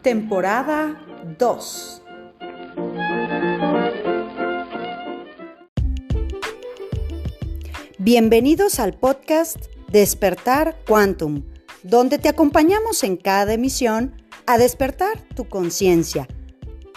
temporada 2. Bienvenidos al podcast Despertar Quantum, donde te acompañamos en cada emisión a despertar tu conciencia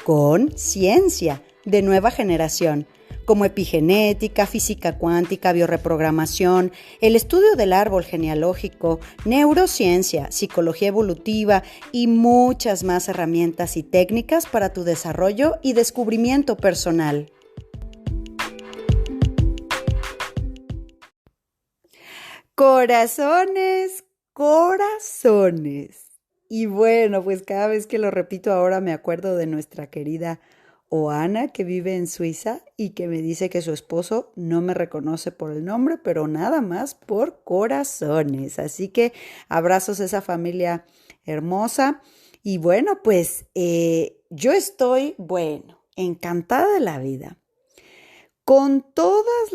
con ciencia de nueva generación, como epigenética, física cuántica, biorreprogramación, el estudio del árbol genealógico, neurociencia, psicología evolutiva y muchas más herramientas y técnicas para tu desarrollo y descubrimiento personal. Corazones, corazones. Y bueno, pues cada vez que lo repito ahora me acuerdo de nuestra querida Oana, que vive en Suiza y que me dice que su esposo no me reconoce por el nombre, pero nada más por corazones. Así que abrazos a esa familia hermosa. Y bueno, pues yo estoy, encantada de la vida. Con todas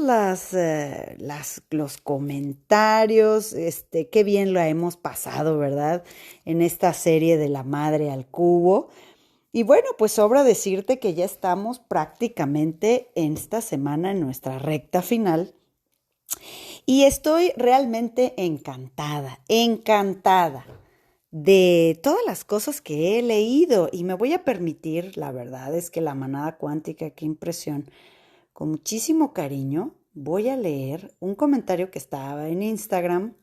los comentarios, qué bien lo hemos pasado, ¿verdad? En esta serie de La Madre al Cubo. Y bueno, pues sobra decirte que ya estamos prácticamente en esta semana en nuestra recta final. Y estoy realmente encantada de todas las cosas que he leído. Y me voy a permitir, la verdad es que la manada cuántica, qué impresión. Con muchísimo cariño voy a leer un comentario que estaba en Instagram,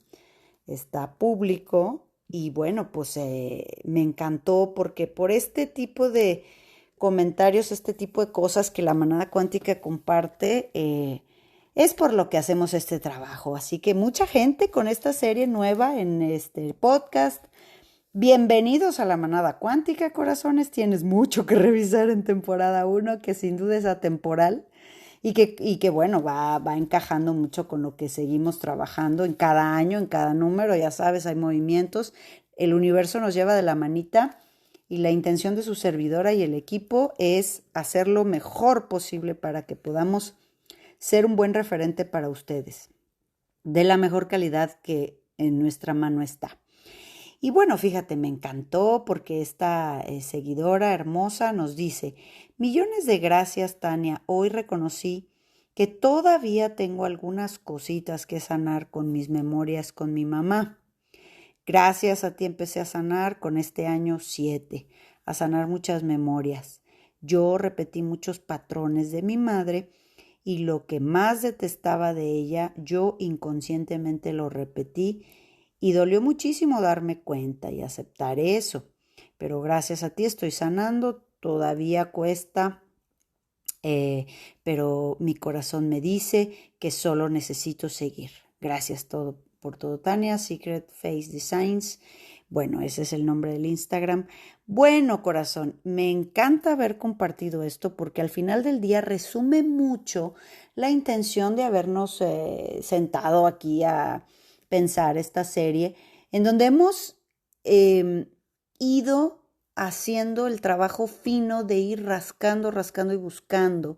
está público y bueno, pues me encantó porque por este tipo de comentarios, este tipo de cosas que la manada cuántica comparte, es por lo que hacemos este trabajo. Así que mucha gente con esta serie nueva en este podcast. Bienvenidos a la manada cuántica, corazones. Tienes mucho que revisar en temporada 1, que sin duda es atemporal. Y que bueno, va encajando mucho con lo que seguimos trabajando en cada año, en cada número, ya sabes, hay movimientos. El universo nos lleva de la manita y la intención de su servidora y el equipo es hacer lo mejor posible para que podamos ser un buen referente para ustedes, de la mejor calidad que en nuestra mano está. Y bueno, fíjate, me encantó porque esta seguidora hermosa nos dice: millones de gracias, Tania. Hoy reconocí que todavía tengo algunas cositas que sanar con mis memorias con mi mamá. Gracias a ti empecé a sanar con este año 7, a sanar muchas memorias. Yo repetí muchos patrones de mi madre y lo que más detestaba de ella, yo inconscientemente lo repetí. Y dolió muchísimo darme cuenta y aceptar eso. Pero gracias a ti estoy sanando. Todavía cuesta, pero mi corazón me dice que solo necesito seguir. Gracias por todo, Tania. Secret Face Designs. Bueno, ese es el nombre del Instagram. Bueno, corazón, me encanta haber compartido esto porque al final del día resume mucho la intención de habernos sentado aquí a pensar esta serie, en donde hemos ido haciendo el trabajo fino de ir rascando y buscando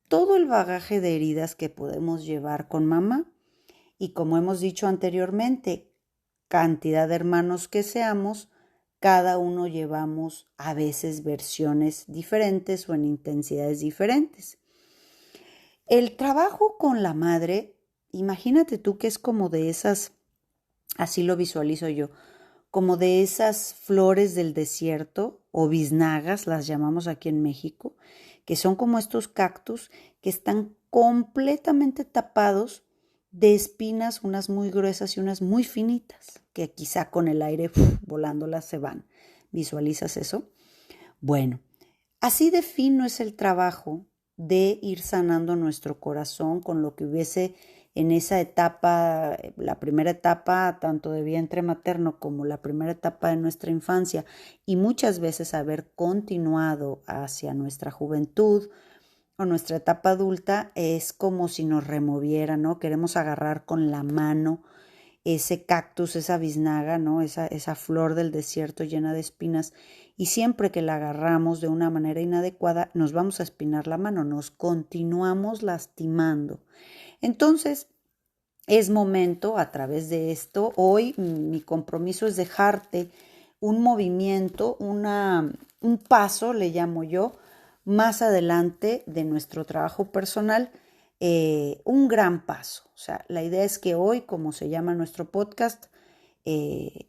todo el bagaje de heridas que podemos llevar con mamá. Y como hemos dicho anteriormente, cantidad de hermanos que seamos, cada uno llevamos a veces versiones diferentes o en intensidades diferentes. El trabajo con la madre, imagínate tú que es como de esas, así lo visualizo yo, como de esas flores del desierto o biznagas, las llamamos aquí en México, que son como estos cactus que están completamente tapados de espinas, unas muy gruesas y unas muy finitas, que quizá con el aire volándolas se van. ¿Visualizas eso? Bueno, así de fino es el trabajo de ir sanando nuestro corazón con lo que hubiese en esa etapa, la primera etapa tanto de vientre materno como la primera etapa de nuestra infancia y muchas veces haber continuado hacia nuestra juventud o nuestra etapa adulta, es como si nos removiera, ¿no? Queremos agarrar con la mano ese cactus, esa biznaga, ¿no? Esa flor del desierto llena de espinas, y siempre que la agarramos de una manera inadecuada nos vamos a espinar la mano, nos continuamos lastimando. Entonces, es momento a través de esto, hoy mi compromiso es dejarte un movimiento, un paso, le llamo yo, más adelante de nuestro trabajo personal, un gran paso. O sea, la idea es que hoy, como se llama nuestro podcast,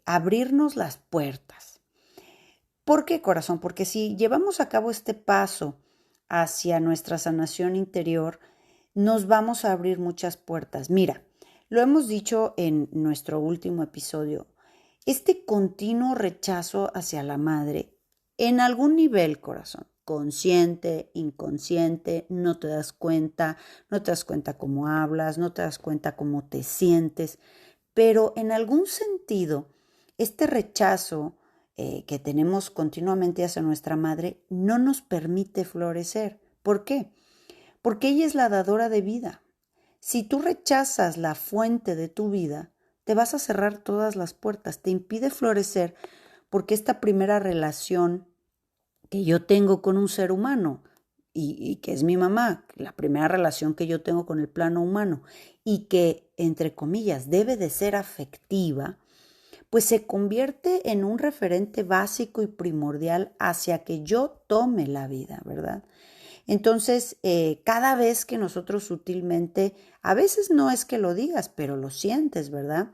abrirnos las puertas. ¿Por qué, corazón? Porque si llevamos a cabo este paso hacia nuestra sanación interior, nos vamos a abrir muchas puertas. Mira, lo hemos dicho en nuestro último episodio, este continuo rechazo hacia la madre, en algún nivel, corazón, consciente, inconsciente, no te das cuenta, no te das cuenta cómo hablas, no te das cuenta cómo te sientes, pero en algún sentido, este rechazo que tenemos continuamente hacia nuestra madre no nos permite florecer. ¿Por qué? Porque ella es la dadora de vida. Si tú rechazas la fuente de tu vida, te vas a cerrar todas las puertas, te impide florecer porque esta primera relación que yo tengo con un ser humano y que es mi mamá, la primera relación que yo tengo con el plano humano y que, entre comillas, debe de ser afectiva, pues se convierte en un referente básico y primordial hacia que yo tome la vida, ¿verdad? Entonces, cada vez que nosotros sutilmente, a veces no es que lo digas, pero lo sientes, ¿verdad?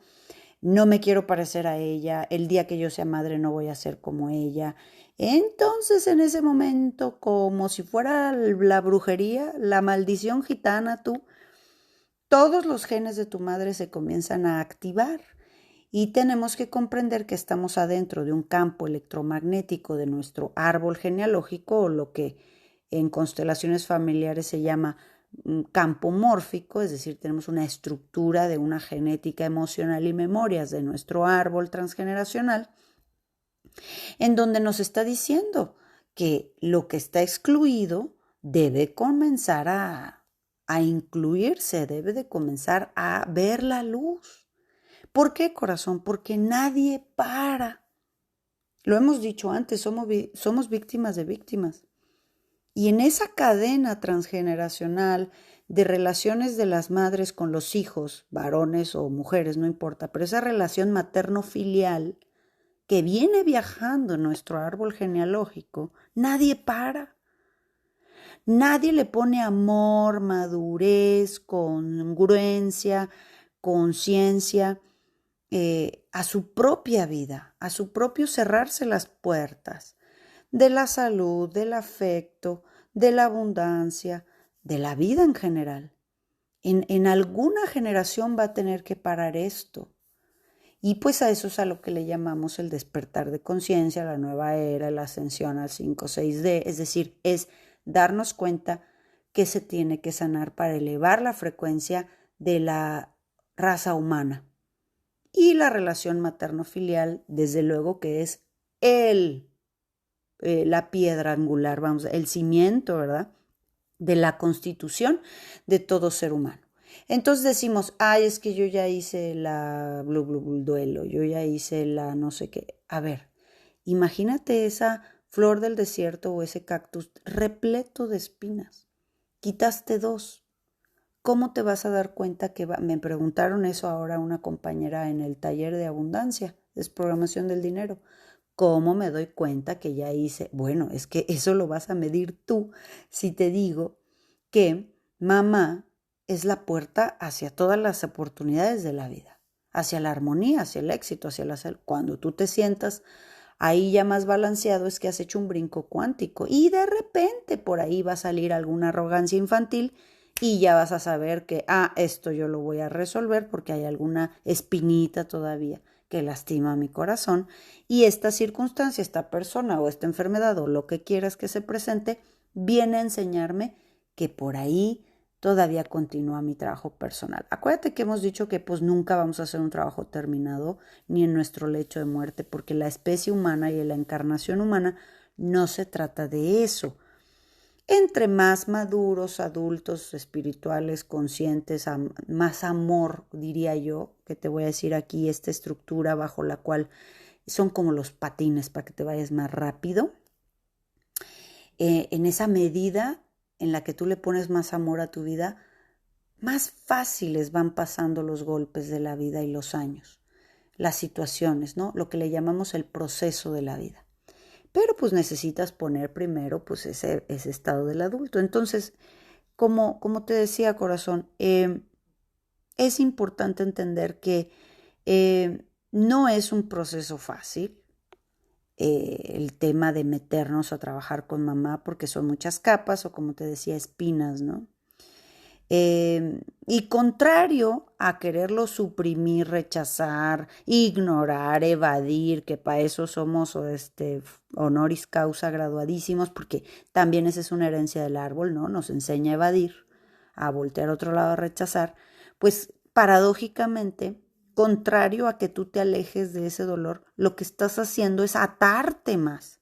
No me quiero parecer a ella, el día que yo sea madre no voy a ser como ella. Entonces, en ese momento, como si fuera la brujería, la maldición gitana, todos los genes de tu madre se comienzan a activar. Y tenemos que comprender que estamos adentro de un campo electromagnético de nuestro árbol genealógico, o lo que en constelaciones familiares se llama campo mórfico, es decir, tenemos una estructura de una genética emocional y memorias de nuestro árbol transgeneracional, en donde nos está diciendo que lo que está excluido debe comenzar a incluirse, debe de comenzar a ver la luz. ¿Por qué, corazón? Porque nadie para. Lo hemos dicho antes, somos víctimas de víctimas. Y en esa cadena transgeneracional de relaciones de las madres con los hijos, varones o mujeres, no importa, pero esa relación materno-filial que viene viajando en nuestro árbol genealógico, nadie para. Nadie le pone amor, madurez, congruencia, conciencia a su propia vida, a su propio cerrarse las puertas de la salud, del afecto, de la abundancia, de la vida en general. En alguna generación va a tener que parar esto. Y pues a eso es a lo que le llamamos el despertar de conciencia, la nueva era, la ascensión al 5-6D, es decir, es darnos cuenta que se tiene que sanar para elevar la frecuencia de la raza humana. Y la relación materno-filial, desde luego que es la piedra angular, vamos, el cimiento, ¿verdad?, de la constitución de todo ser humano. Entonces decimos, ay, es que yo ya hice la duelo, yo ya hice la no sé qué. A ver, imagínate esa flor del desierto o ese cactus repleto de espinas. Quitaste dos. ¿Cómo te vas a dar cuenta que va? Me preguntaron eso ahora una compañera en el taller de abundancia, desprogramación del dinero. ¿Cómo me doy cuenta que ya hice? Bueno, es que eso lo vas a medir tú si te digo que mamá es la puerta hacia todas las oportunidades de la vida, hacia la armonía, hacia el éxito, hacia la salud. Cuando tú te sientas ahí ya más balanceado es que has hecho un brinco cuántico y de repente por ahí va a salir alguna arrogancia infantil y ya vas a saber que, esto yo lo voy a resolver porque hay alguna espinita todavía que lastima mi corazón y esta circunstancia, esta persona o esta enfermedad o lo que quieras que se presente, viene a enseñarme que por ahí todavía continúa mi trabajo personal. Acuérdate que hemos dicho que pues nunca vamos a hacer un trabajo terminado ni en nuestro lecho de muerte porque la especie humana y la encarnación humana no se trata de eso. Entre más maduros, adultos, espirituales, conscientes, más amor, diría yo, que te voy a decir aquí, esta estructura bajo la cual son como los patines para que te vayas más rápido. En esa medida en la que tú le pones más amor a tu vida, más fáciles van pasando los golpes de la vida y los años. las situaciones, ¿no? Lo que le llamamos el proceso de la vida. Pero pues necesitas poner primero pues ese estado del adulto. Entonces, como te decía, corazón, es importante entender que no es un proceso fácil el tema de meternos a trabajar con mamá porque son muchas capas o como te decía, espinas, ¿no? Y contrario a quererlo suprimir, rechazar, ignorar, evadir, que para eso somos honoris causa graduadísimos, porque también esa es una herencia del árbol, ¿no? Nos enseña a evadir, a voltear a otro lado, a rechazar. Pues paradójicamente, contrario a que tú te alejes de ese dolor, lo que estás haciendo es atarte más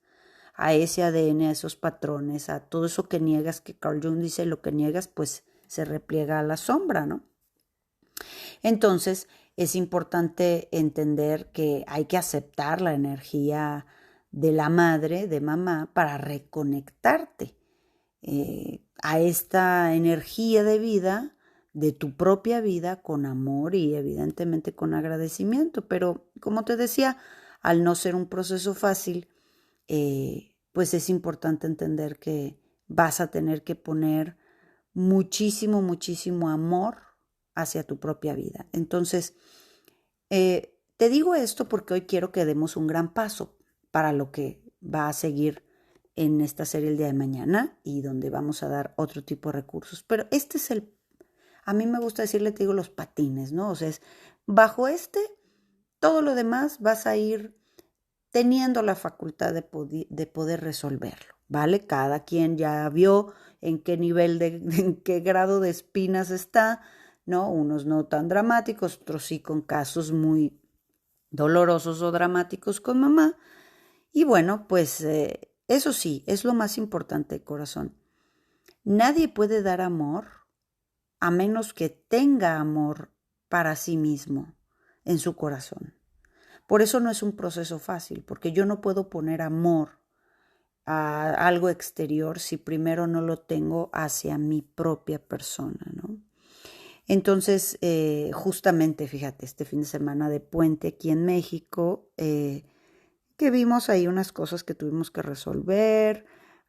a ese ADN, a esos patrones, a todo eso que niegas, que Carl Jung dice, lo que niegas, pues se repliega a la sombra, ¿no? Entonces, es importante entender que hay que aceptar la energía de la madre, de mamá, para reconectarte a esta energía de vida, de tu propia vida, con amor y evidentemente con agradecimiento. Pero, como te decía, al no ser un proceso fácil, pues es importante entender que vas a tener que poner muchísimo, muchísimo amor hacia tu propia vida. Entonces, te digo esto porque hoy quiero que demos un gran paso para lo que va a seguir en esta serie el día de mañana y donde vamos a dar otro tipo de recursos. Pero este es a mí me gusta decirle, te digo, los patines, ¿no? O sea, es bajo todo lo demás vas a ir teniendo la facultad de poder resolverlo, ¿vale? Cada quien ya vio en qué nivel, en qué grado de espinas está, ¿no? Unos no tan dramáticos, otros sí con casos muy dolorosos o dramáticos con mamá. Y bueno, pues eso sí, es lo más importante, corazón. Nadie puede dar amor a menos que tenga amor para sí mismo en su corazón. Por eso no es un proceso fácil, porque yo no puedo poner amor a algo exterior si primero no lo tengo hacia mi propia persona, ¿no? Entonces, justamente, fíjate, este fin de semana de puente aquí en México, que vimos ahí unas cosas que tuvimos que resolver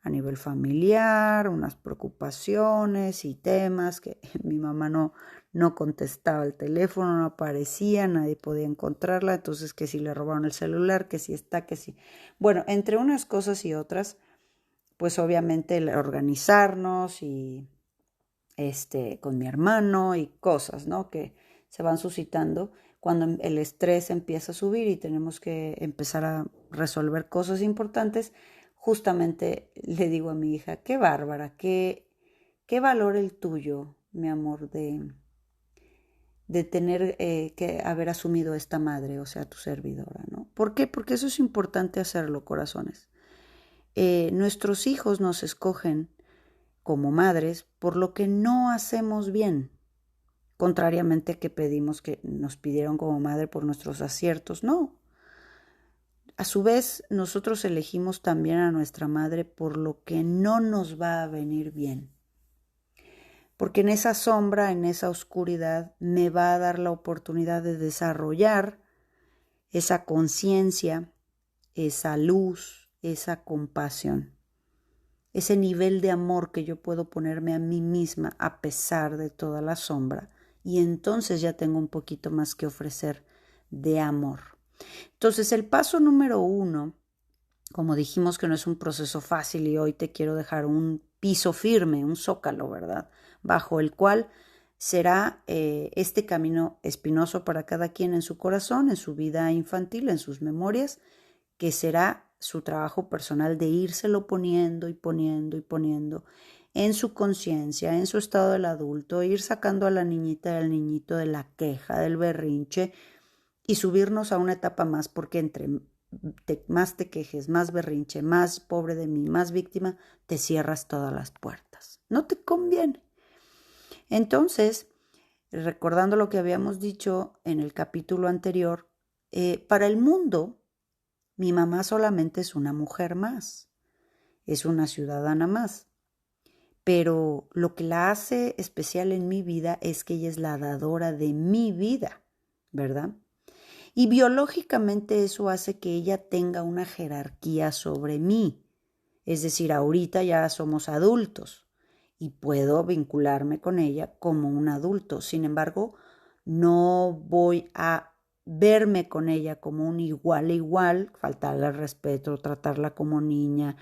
a nivel familiar, unas preocupaciones y temas que mi mamá no contestaba el teléfono, no aparecía, nadie podía encontrarla, entonces que si le robaron el celular, que si está, que si... Bueno, entre unas cosas y otras, pues obviamente el organizarnos y con mi hermano y cosas, ¿no? Que se van suscitando cuando el estrés empieza a subir y tenemos que empezar a resolver cosas importantes. Justamente le digo a mi hija, qué bárbara, qué valor el tuyo, mi amor, de tener que haber asumido esta madre, o sea, tu servidora, ¿no? ¿Por qué? Porque eso es importante hacerlo, corazones. Nuestros hijos nos escogen como madres por lo que no hacemos bien, contrariamente a que pedimos que nos pidieron como madre por nuestros aciertos, no. A su vez, nosotros elegimos también a nuestra madre por lo que no nos va a venir bien. Porque en esa sombra, en esa oscuridad, me va a dar la oportunidad de desarrollar esa conciencia, esa luz, esa compasión, ese nivel de amor que yo puedo ponerme a mí misma a pesar de toda la sombra. Y entonces ya tengo un poquito más que ofrecer de amor. Entonces el paso número 1, como dijimos que no es un proceso fácil y hoy te quiero dejar un piso firme, un zócalo, ¿verdad? Bajo el cual será este camino espinoso para cada quien en su corazón, en su vida infantil, en sus memorias, que será su trabajo personal de írselo poniendo y poniendo y poniendo en su conciencia, en su estado del adulto, ir sacando a la niñita y al niñito de la queja, del berrinche y subirnos a una etapa más, porque entre más te quejes, más berrinche, más pobre de mí, más víctima, te cierras todas las puertas. No te conviene. Entonces, recordando lo que habíamos dicho en el capítulo anterior, para el mundo, mi mamá solamente es una mujer más, es una ciudadana más. Pero lo que la hace especial en mi vida es que ella es la dadora de mi vida, ¿verdad? Y biológicamente eso hace que ella tenga una jerarquía sobre mí. Es decir, ahorita ya somos adultos y puedo vincularme con ella como un adulto. Sin embargo, no voy a verme con ella como un igual a igual, faltarle al respeto, tratarla como niña,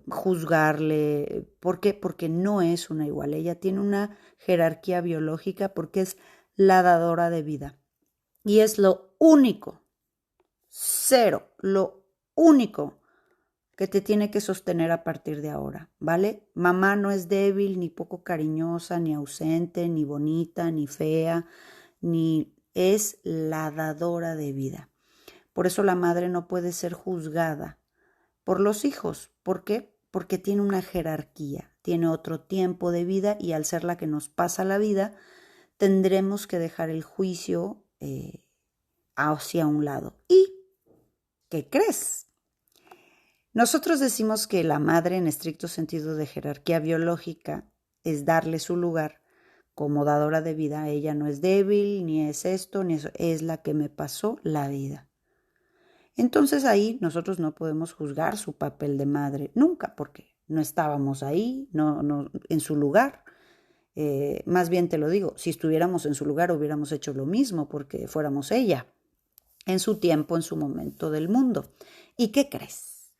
juzgarle. ¿Por qué? Porque no es una igual. Ella tiene una jerarquía biológica porque es la dadora de vida. Y es lo único, cero, lo único que te tiene que sostener a partir de ahora, ¿vale? Mamá no es débil, ni poco cariñosa, ni ausente, ni bonita, ni fea, ni es la dadora de vida. Por eso la madre no puede ser juzgada por los hijos. ¿Por qué? Porque tiene una jerarquía, tiene otro tiempo de vida y al ser la que nos pasa la vida, tendremos que dejar el juicio hacia un lado. ¿Y qué crees? Nosotros decimos que la madre, en estricto sentido de jerarquía biológica, es darle su lugar como dadora de vida. Ella no es débil, ni es esto, ni eso, es la que me pasó la vida. Entonces ahí nosotros no podemos juzgar su papel de madre nunca, porque no estábamos ahí, no en su lugar. Más bien te lo digo, si estuviéramos en su lugar hubiéramos hecho lo mismo porque fuéramos ella, en su tiempo, en su momento del mundo. ¿Y qué crees?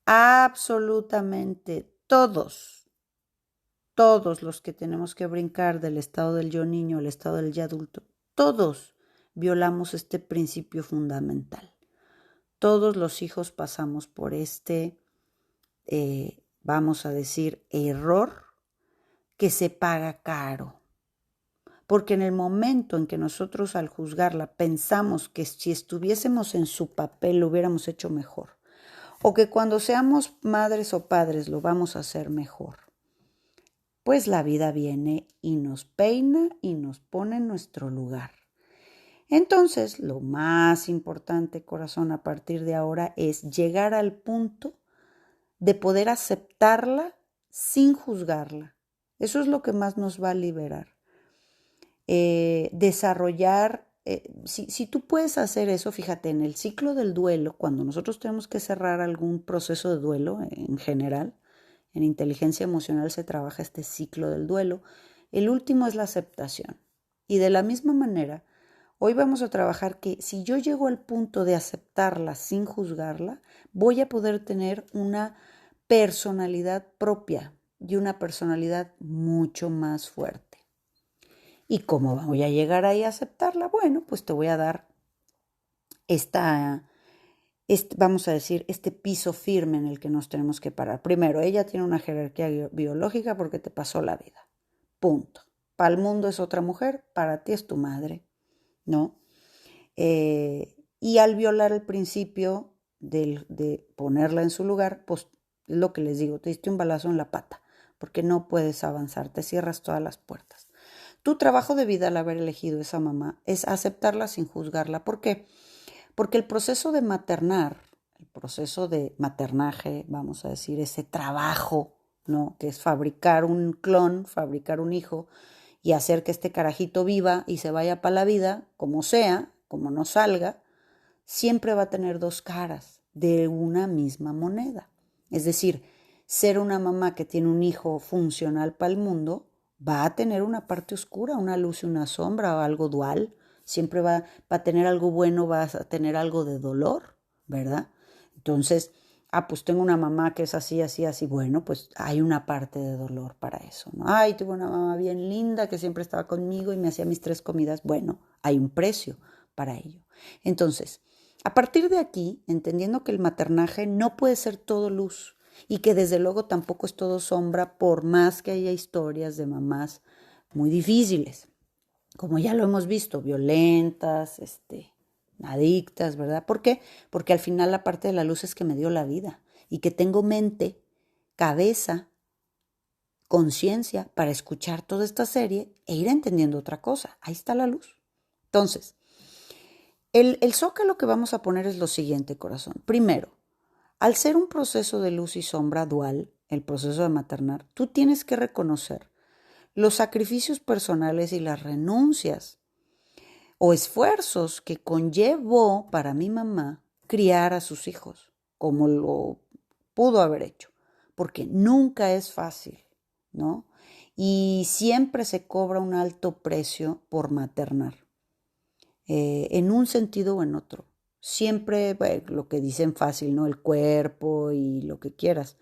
Absolutamente todos los que tenemos que brincar del estado del yo niño al estado del yo adulto, todos violamos este principio fundamental. Todos los hijos pasamos por este, vamos a decir, error que se paga caro. Porque en el momento en que nosotros al juzgarla pensamos que si estuviésemos en su papel lo hubiéramos hecho mejor, o que cuando seamos madres o padres lo vamos a hacer mejor, pues la vida viene y nos peina y nos pone en nuestro lugar. Entonces, lo más importante, corazón, a partir de ahora es llegar al punto de poder aceptarla sin juzgarla. Eso es lo que más nos va a liberar. Desarrollar, si tú puedes hacer eso, fíjate, en el ciclo del duelo, cuando nosotros tenemos que cerrar algún proceso de duelo en general, en inteligencia emocional se trabaja este ciclo del duelo, el último es la aceptación. Y de la misma manera, hoy vamos a trabajar que si yo llego al punto de aceptarla sin juzgarla, voy a poder tener una personalidad propia y una personalidad mucho más fuerte. ¿Y cómo voy a llegar ahí a aceptarla? Bueno, pues te voy a dar vamos a decir, este piso firme en el que nos tenemos que parar. Primero, ella tiene una jerarquía biológica porque te pasó la vida. Punto. Para el mundo es otra mujer, para ti es tu madre, ¿no? Y al violar el principio de ponerla en su lugar, pues es lo que les digo, te diste un balazo en la pata, porque no puedes avanzar, te cierras todas las puertas. Tu trabajo de vida al haber elegido esa mamá es aceptarla sin juzgarla. ¿Por qué? Porque el proceso de maternar, el proceso de maternaje, vamos a decir, ese trabajo, ¿no? Que es fabricar un clon, fabricar un hijo y hacer que este carajito viva y se vaya para la vida, como sea, como no salga, siempre va a tener dos caras de una misma moneda. Es decir, ser una mamá que tiene un hijo funcional para el mundo va a tener una parte oscura, una luz y una sombra o algo dual. Siempre va a tener algo bueno, va a tener algo de dolor, ¿verdad? Entonces, pues tengo una mamá que es así, así, así. Bueno, pues hay una parte de dolor para eso, ¿no? Ay, tuve una mamá bien linda que siempre estaba conmigo y me hacía mis 3 comidas. Bueno, hay un precio para ello. Entonces, a partir de aquí, entendiendo que el maternaje no puede ser todo luz y que desde luego tampoco es todo sombra, por más que haya historias de mamás muy difíciles, como ya lo hemos visto, violentas, adictas, ¿verdad? ¿Por qué? Porque al final la parte de la luz es que me dio la vida y que tengo mente, cabeza, conciencia para escuchar toda esta serie e ir entendiendo otra cosa. Ahí está la luz. Entonces, el zócalo que vamos a poner es lo siguiente, corazón. Primero, al ser un proceso de luz y sombra dual, el proceso de maternar, tú tienes que reconocer los sacrificios personales y las renuncias o esfuerzos que conllevó para mi mamá criar a sus hijos, como lo pudo haber hecho, porque nunca es fácil, ¿no? Y siempre se cobra un alto precio por maternar, en un sentido o en otro. Siempre, bueno, lo que dicen fácil, ¿no? El cuerpo y lo que quieras.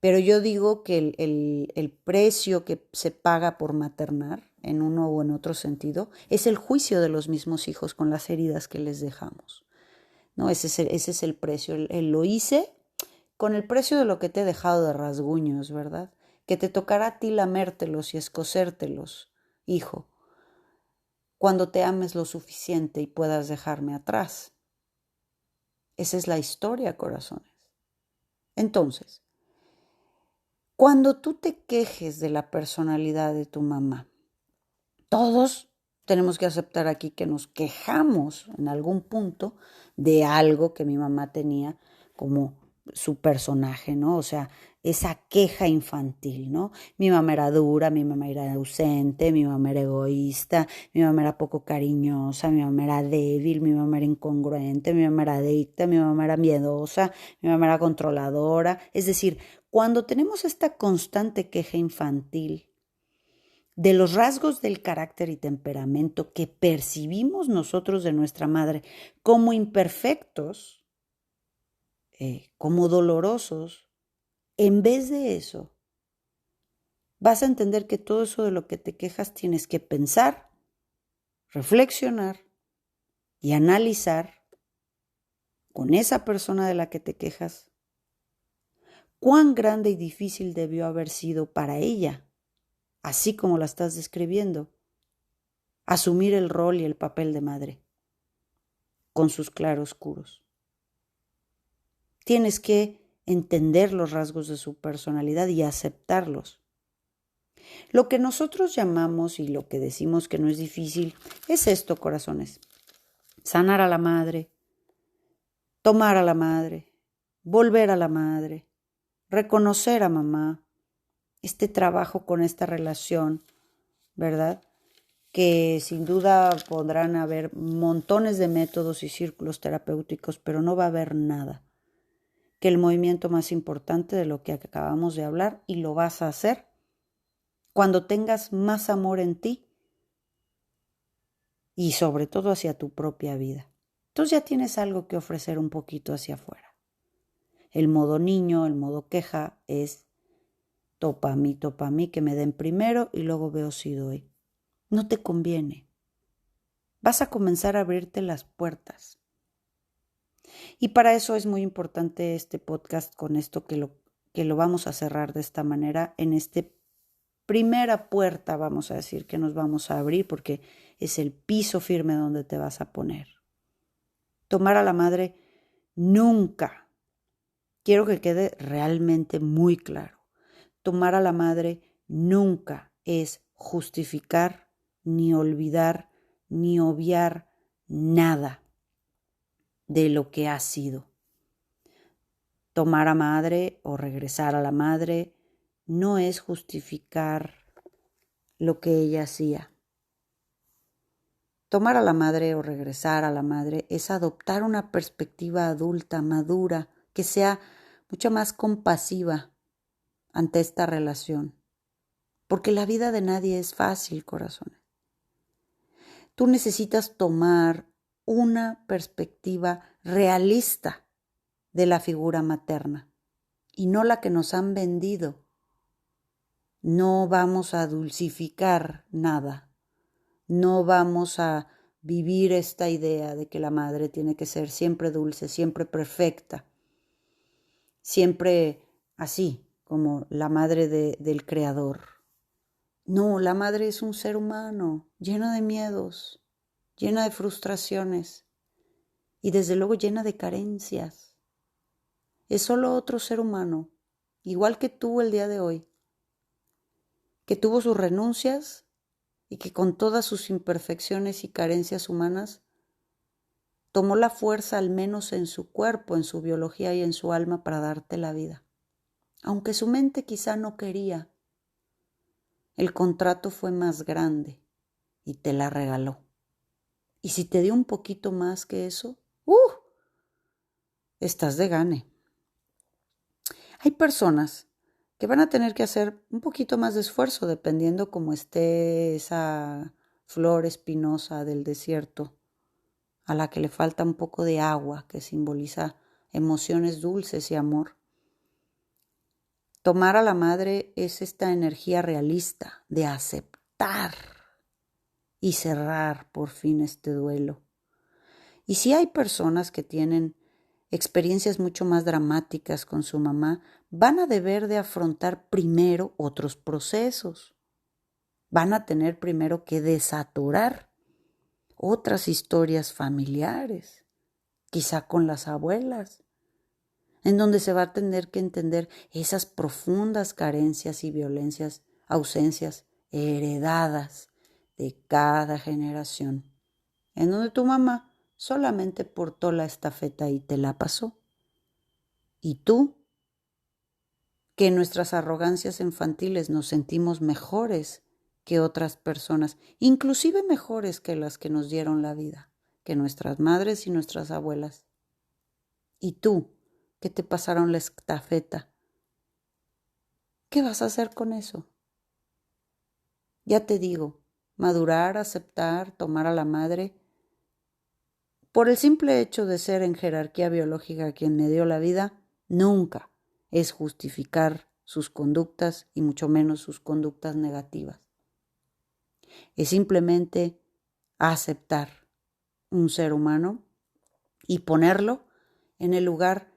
Pero yo digo que el precio que se paga por maternar, en uno o en otro sentido, es el juicio de los mismos hijos con las heridas que les dejamos, ¿no? Ese es el precio. Lo hice con el precio de lo que te he dejado de rasguños, ¿verdad? Que te tocará a ti lamértelos y escocértelos, hijo, cuando te ames lo suficiente y puedas dejarme atrás. Esa es la historia, corazones. Entonces, cuando tú te quejes de la personalidad de tu mamá, todos tenemos que aceptar aquí que nos quejamos en algún punto de algo que mi mamá tenía como su personaje, ¿no? O sea, esa queja infantil, ¿no? Mi mamá era dura, mi mamá era ausente, mi mamá era egoísta, mi mamá era poco cariñosa, mi mamá era débil, mi mamá era incongruente, mi mamá era adicta, mi mamá era miedosa, mi mamá era controladora. Es decir, cuando tenemos esta constante queja infantil, de los rasgos del carácter y temperamento que percibimos nosotros de nuestra madre como imperfectos, como dolorosos, en vez de eso, vas a entender que todo eso de lo que te quejas tienes que pensar, reflexionar y analizar con esa persona de la que te quejas cuán grande y difícil debió haber sido para ella, así como la estás describiendo, asumir el rol y el papel de madre, con sus claroscuros. Tienes que entender los rasgos de su personalidad y aceptarlos. Lo que nosotros llamamos y lo que decimos que no es difícil es esto, corazones. Sanar a la madre, tomar a la madre, volver a la madre, reconocer a mamá, este trabajo con esta relación, ¿verdad? Que sin duda podrán haber montones de métodos y círculos terapéuticos, pero no va a haber nada que el movimiento más importante de lo que acabamos de hablar, y lo vas a hacer cuando tengas más amor en ti y sobre todo hacia tu propia vida. Entonces ya tienes algo que ofrecer un poquito hacia afuera. El modo niño, el modo queja es topa a mí, que me den primero y luego veo si doy. No te conviene. Vas a comenzar a abrirte las puertas. Y para eso es muy importante este podcast con esto que lo vamos a cerrar de esta manera, en este primera puerta, vamos a decir, que nos vamos a abrir porque es el piso firme donde te vas a poner. Tomar a la madre nunca, quiero que quede realmente muy claro, tomar a la madre nunca es justificar, ni olvidar, ni obviar nada de lo que ha sido. Tomar a madre o regresar a la madre no es justificar lo que ella hacía. Tomar a la madre o regresar a la madre es adoptar una perspectiva adulta, madura, que sea mucho más compasiva ante esta relación. Porque la vida de nadie es fácil, corazón. Tú necesitas tomar una perspectiva realista de la figura materna y no la que nos han vendido. No vamos a dulcificar nada. No vamos a vivir esta idea de que la madre tiene que ser siempre dulce, siempre perfecta, siempre así como la madre del Creador. No, la madre es un ser humano lleno de miedos, llena de frustraciones y desde luego llena de carencias. Es solo otro ser humano, igual que tú el día de hoy, que tuvo sus renuncias y que con todas sus imperfecciones y carencias humanas tomó la fuerza al menos en su cuerpo, en su biología y en su alma para darte la vida. Aunque su mente quizá no quería, el contrato fue más grande y te la regaló. Y si te dio un poquito más que eso, estás de gane. Hay personas que van a tener que hacer un poquito más de esfuerzo dependiendo cómo esté esa flor espinosa del desierto, a la que le falta un poco de agua, que simboliza emociones dulces y amor. Tomar a la madre es esta energía realista de aceptar y cerrar por fin este duelo. Y si hay personas que tienen experiencias mucho más dramáticas con su mamá, van a deber de afrontar primero otros procesos. Van a tener primero que desaturar otras historias familiares, quizá con las abuelas, en donde se va a tener que entender esas profundas carencias y violencias, ausencias heredadas de cada generación, en donde tu mamá solamente portó la estafeta y te la pasó. Y tú, que en nuestras arrogancias infantiles nos sentimos mejores que otras personas, inclusive mejores que las que nos dieron la vida, que nuestras madres y nuestras abuelas. Y tú, que te pasaron la estafeta, ¿qué vas a hacer con eso? Ya te digo, madurar, aceptar, tomar a la madre, por el simple hecho de ser en jerarquía biológica quien me dio la vida, nunca es justificar sus conductas y mucho menos sus conductas negativas. Es simplemente aceptar un ser humano y ponerlo en el lugar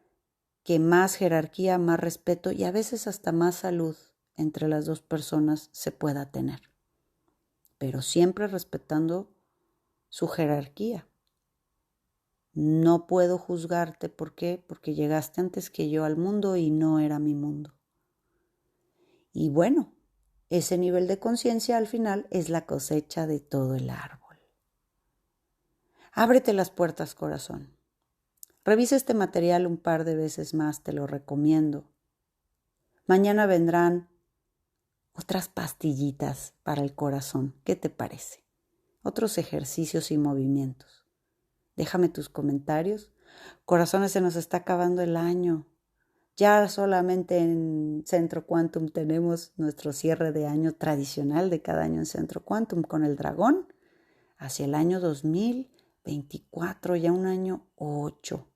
que más jerarquía, más respeto y a veces hasta más salud entre las dos personas se pueda tener. Pero siempre respetando su jerarquía. No puedo juzgarte, ¿por qué? Porque llegaste antes que yo al mundo y no era mi mundo. Y bueno, ese nivel de conciencia al final es la cosecha de todo el árbol. Ábrete las puertas, corazón. Revisa este material un par de veces más, te lo recomiendo. Mañana vendrán otras pastillitas para el corazón. ¿Qué te parece? Otros ejercicios y movimientos. Déjame tus comentarios. Corazones, se nos está acabando el año. Ya solamente en Centro Quantum tenemos nuestro cierre de año tradicional de cada año en Centro Quantum con el dragón hacia el año 2024, ya un año 8.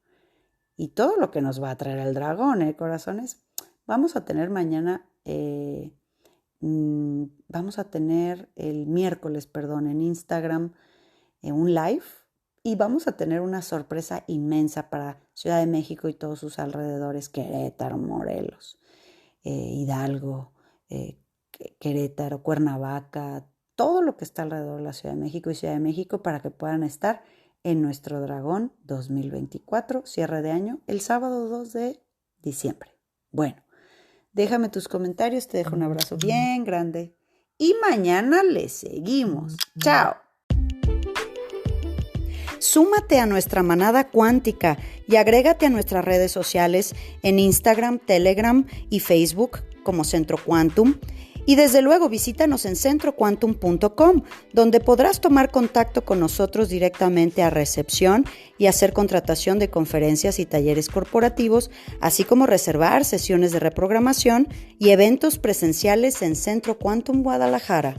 Y todo lo que nos va a traer el dragón, corazones. Vamos a tener mañana, vamos a tener el miércoles, en Instagram un live. Y vamos a tener una sorpresa inmensa para Ciudad de México y todos sus alrededores, Querétaro, Morelos, Hidalgo, Querétaro, Cuernavaca, todo lo que está alrededor de la Ciudad de México y Ciudad de México para que puedan estar en nuestro Dragón 2024, cierre de año, el sábado 2 de diciembre. Bueno, déjame tus comentarios, te dejo un abrazo bien grande y mañana le seguimos. ¡Chao! Súmate a nuestra manada cuántica y agrégate a nuestras redes sociales en Instagram, Telegram y Facebook como Centro Quantum. Y desde luego visítanos en centroquantum.com, donde podrás tomar contacto con nosotros directamente a recepción y hacer contratación de conferencias y talleres corporativos, así como reservar sesiones de reprogramación y eventos presenciales en Centro Quantum Guadalajara.